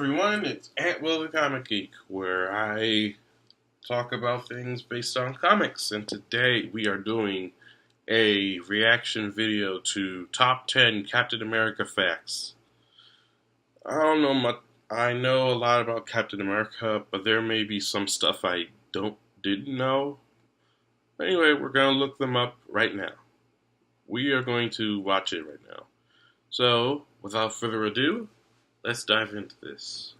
everyone, it's Ant Will the Comic Geek, where I talk about things based on comics, and today we are doing a reaction video to Top 10 Captain America Facts. I don't know much. I know a lot about Captain America, but there may be some stuff I didn't know. Anyway, we're going to look them up right now. We are going to watch it right now. So, without further ado, let's dive into this.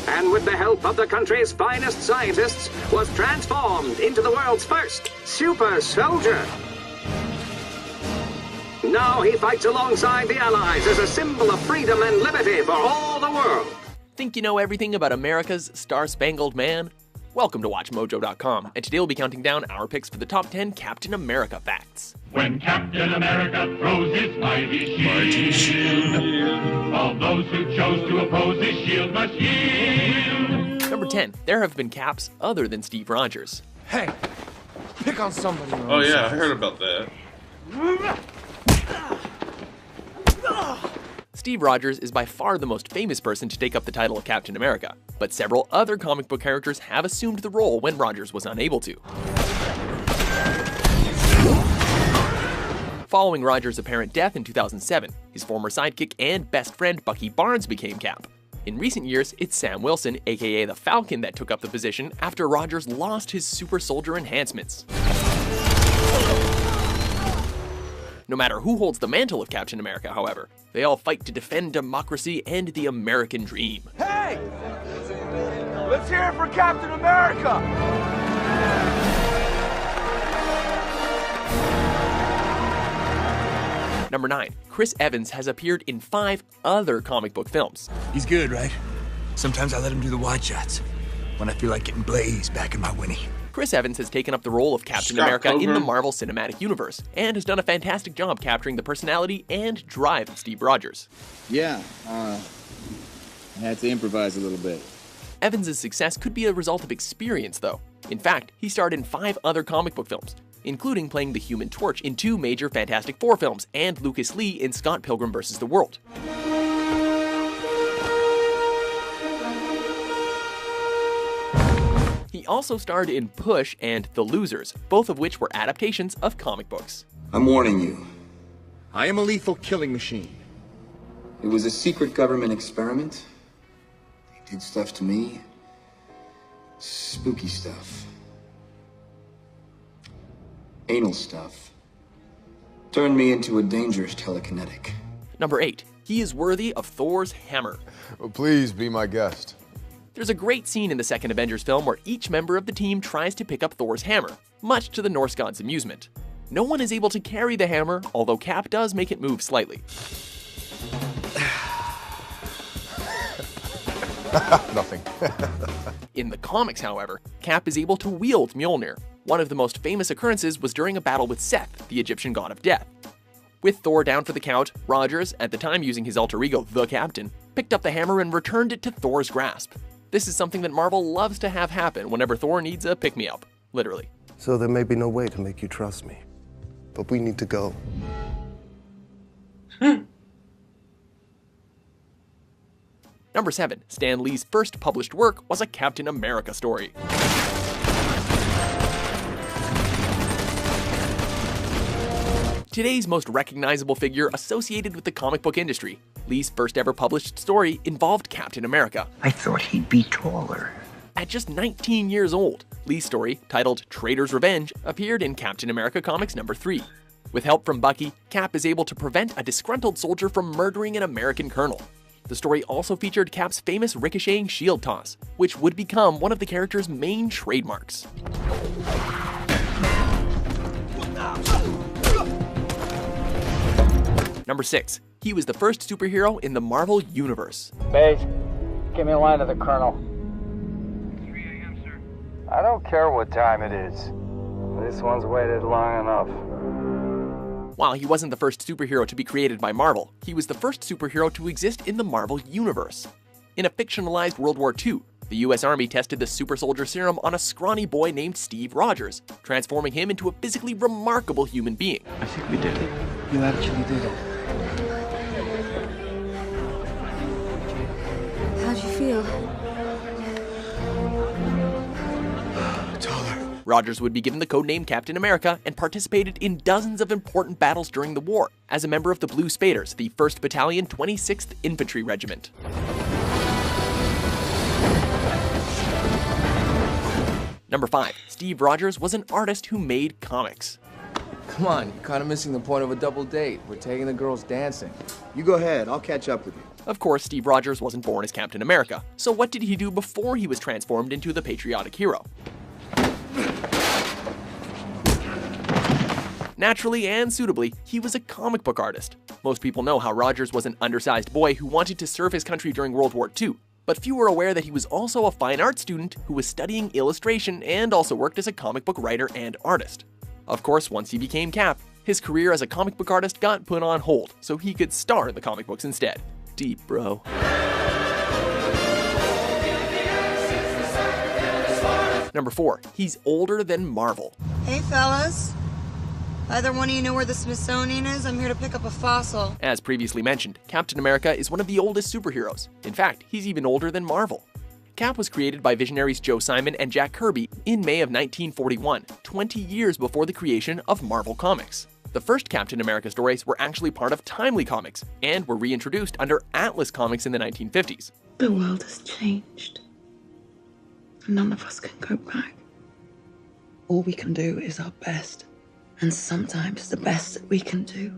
And with the help of the country's finest scientists, was transformed into the world's first super soldier. Now he fights alongside the Allies as a symbol of freedom and liberty for all the world. Think you know everything about America's Star-Spangled Man? Welcome to Watchmojo.com, and today we'll be counting down our picks for the top 10 Captain America facts. When Captain America throws his mighty shield, all those who chose to oppose his shield must yield. Number 10. There have been Caps other than Steve Rogers. Hey, pick on somebody. Oh yeah, I heard about that. Steve Rogers is by far the most famous person to take up the title of Captain America, but several other comic book characters have assumed the role when Rogers was unable to. Following Rogers' apparent death in 2007, his former sidekick and best friend Bucky Barnes became Cap. In recent years, it's Sam Wilson, aka the Falcon, that took up the position after Rogers lost his super soldier enhancements. No matter who holds the mantle of Captain America, however, they all fight to defend democracy and the American dream. Hey! Let's hear it for Captain America! Number 9. Chris Evans has appeared in 5 other comic book films. He's good, right? Sometimes I let him do the wide shots when I feel like getting blazed back in my Winnie. Chris Evans has taken up the role of Captain America in the Marvel Cinematic Universe, and has done a fantastic job capturing the personality and drive of Steve Rogers. Yeah, I had to improvise a little bit. Evans' success could be a result of experience, though. In fact, he starred in 5 other comic book films, including playing the Human Torch in 2 major Fantastic Four films, and Lucas Lee in Scott Pilgrim vs. the World. He also starred in Push and The Losers, both of which were adaptations of comic books. I'm warning you. I am a lethal killing machine. It was a secret government experiment. They did stuff to me. Spooky stuff. Anal stuff. Turned me into a dangerous telekinetic. Number 8. He is worthy of Thor's hammer. Oh, please be my guest. There's a great scene in the second Avengers film where each member of the team tries to pick up Thor's hammer, much to the Norse god's amusement. No one is able to carry the hammer, although Cap does make it move slightly. Nothing. In the comics, however, Cap is able to wield Mjolnir. One of the most famous occurrences was during a battle with Seth, the Egyptian god of death. With Thor down for the count, Rogers, at the time using his alter ego, the Captain, picked up the hammer and returned it to Thor's grasp. This is something that Marvel loves to have happen whenever Thor needs a pick-me-up, literally. So there may be no way to make you trust me, but we need to go. Number 7. Stan Lee's first published work was a Captain America story. Today's most recognizable figure associated with the comic book industry, Lee's first ever published story involved Captain America. I thought he'd be taller. At just 19 years old, Lee's story, titled Traitor's Revenge, appeared in Captain America Comics number 3. With help from Bucky, Cap is able to prevent a disgruntled soldier from murdering an American colonel. The story also featured Cap's famous ricocheting shield toss, which would become one of the character's main trademarks. Number 6. He was the first superhero in the Marvel Universe. Base, give me a line to the Colonel. 3 a.m., sir. I don't care what time it is. This one's waited long enough. While he wasn't the first superhero to be created by Marvel, he was the first superhero to exist in the Marvel Universe. In a fictionalized World War II, The US Army tested the super soldier serum on a scrawny boy named Steve Rogers, transforming him into a physically remarkable human being. I think we did it. You actually did it. How'd you feel? Rogers would be given the codename Captain America and participated in dozens of important battles during the war as a member of the Blue Spaders, the 1st Battalion, 26th Infantry Regiment. Number 5. Steve Rogers was an artist who made comics. Come on, you're kind of missing the point of a double date. We're taking the girls dancing. You go ahead, I'll catch up with you. Of course, Steve Rogers wasn't born as Captain America, so what did he do before he was transformed into the patriotic hero? Naturally and suitably, he was a comic book artist. Most people know how Rogers was an undersized boy who wanted to serve his country during World War II, but few were aware that he was also a fine art student who was studying illustration and also worked as a comic book writer and artist. Of course, once he became Cap, his career as a comic book artist got put on hold so he could star in the comic books instead. Deep, bro. Number 4. He's older than Marvel. Hey, fellas. Either one of you know where the Smithsonian is? I'm here to pick up a fossil. As previously mentioned, Captain America is one of the oldest superheroes. In fact, he's even older than Marvel. Cap was created by visionaries Joe Simon and Jack Kirby in May of 1941, 20 years before the creation of Marvel Comics. The first Captain America stories were actually part of Timely Comics and were reintroduced under Atlas Comics in the 1950s. The world has changed. None of us can go back. All we can do is our best. And sometimes the best that we can do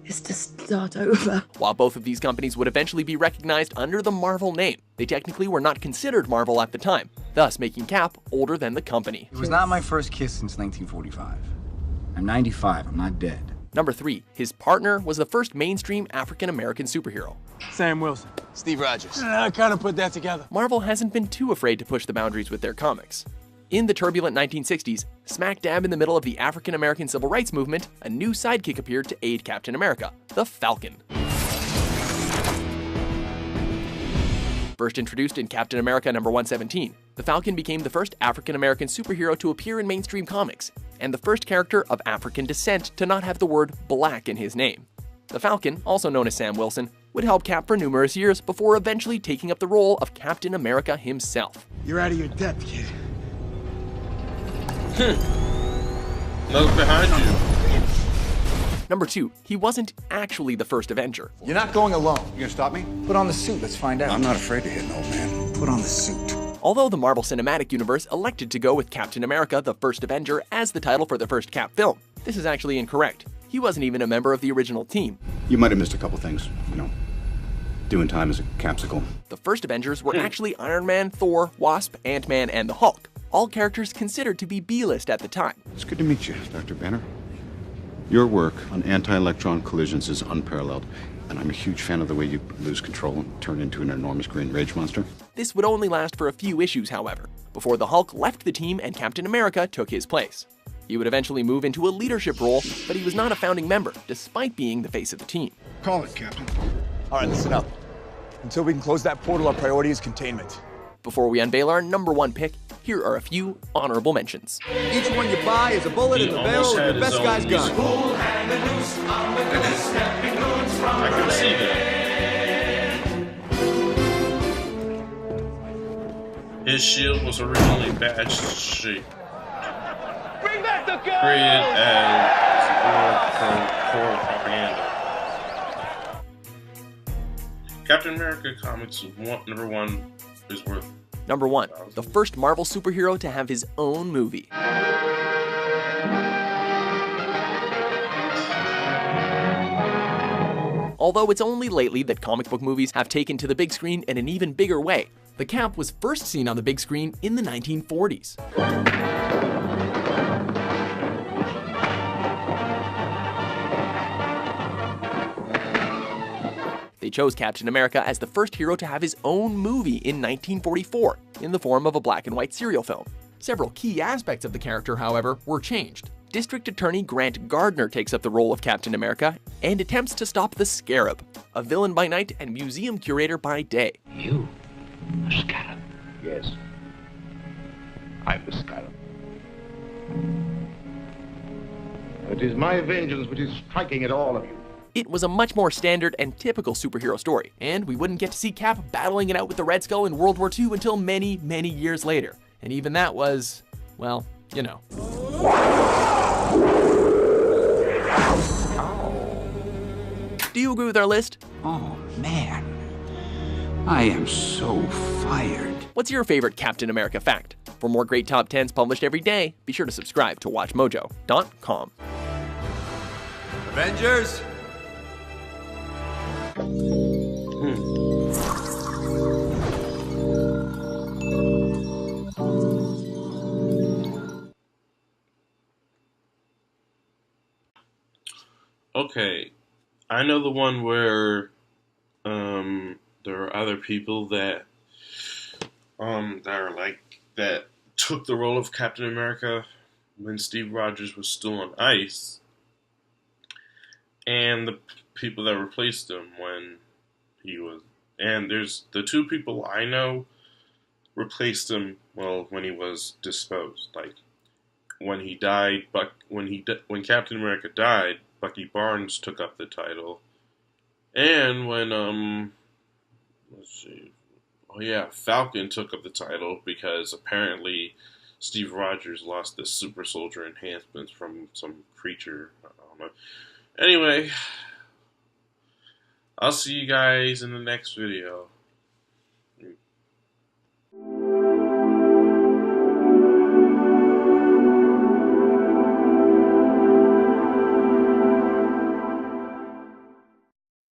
is to start over. While both of these companies would eventually be recognized under the Marvel name, they technically were not considered Marvel at the time, thus making Cap older than the company. It was not my first kiss since 1945. I'm 95, I'm not dead. Number 3. His partner was the first mainstream African-American superhero. Sam Wilson. Steve Rogers. I kind of put that together. Marvel hasn't been too afraid to push the boundaries with their comics. In the turbulent 1960s, smack dab in the middle of the African-American civil rights movement, a new sidekick appeared to aid Captain America, the Falcon. First introduced in Captain America number 117, the Falcon became the first African-American superhero to appear in mainstream comics, and the first character of African descent to not have the word black in his name. The Falcon, also known as Sam Wilson, would help Cap for numerous years before eventually taking up the role of Captain America himself. You're out of your depth, kid. Look behind you. Number 2. He wasn't actually the first Avenger. You're not going alone. You gonna stop me? Put on the suit, let's find out. I'm not afraid to hit an old man. Put on the suit. Although the Marvel Cinematic Universe elected to go with Captain America, the First Avenger, as the title for the first Cap film, this is actually incorrect. He wasn't even a member of the original team. You might have missed a couple things, doing time as a capsicle. The first Avengers were actually Iron Man, Thor, Wasp, Ant-Man, and the Hulk, all characters considered to be B-list at the time. It's good to meet you, Dr. Banner. Your work on anti-electron collisions is unparalleled, and I'm a huge fan of the way you lose control and turn into an enormous green rage monster. This would only last for a few issues, however, before the Hulk left the team and Captain America took his place. He would eventually move into a leadership role, but he was not a founding member, despite being the face of the team. Call it, Captain. All right, listen up. Until we can close that portal, our priority is containment. Before we unveil our number 1 pick, here are a few honorable mentions. Each one you buy is a bullet in the barrel of the best guy's gun. I can see that. His shield was originally badge shaped. Bring back the gun! Created as war propaganda. Captain America Comics number 1 is worth. Number 1. The first Marvel superhero to have his own movie. Although it's only lately that comic book movies have taken to the big screen in an even bigger way, the Cap was first seen on the big screen in the 1940s. They chose Captain America as the first hero to have his own movie in 1944, in the form of a black and white serial film. Several key aspects of the character, however, were changed. District Attorney Grant Gardner takes up the role of Captain America and attempts to stop the Scarab, a villain by night and museum curator by day. You, a Scarab. Yes. I'm the Scarab. It is my vengeance which is striking at all of you. It was a much more standard and typical superhero story, and we wouldn't get to see Cap battling it out with the Red Skull in World War II until many, many years later. And even that was, well, you know. Do you agree with our list? Oh, man. I am so fired. What's your favorite Captain America fact? For more great top 10s published every day, be sure to subscribe to Watchmojo.com. Avengers! Okay, I know the one where there are other people that are like that took the role of Captain America when Steve Rogers was still on ice, and the people that replaced him when he was. And there's the two people I know replaced him when he was disposed. Like when he died, when Captain America died, Bucky Barnes took up the title, and when let's see, oh yeah, Falcon took up the title because apparently Steve Rogers lost the super soldier enhancements from some creature. I don't know. Anyway, I'll see you guys in the next video.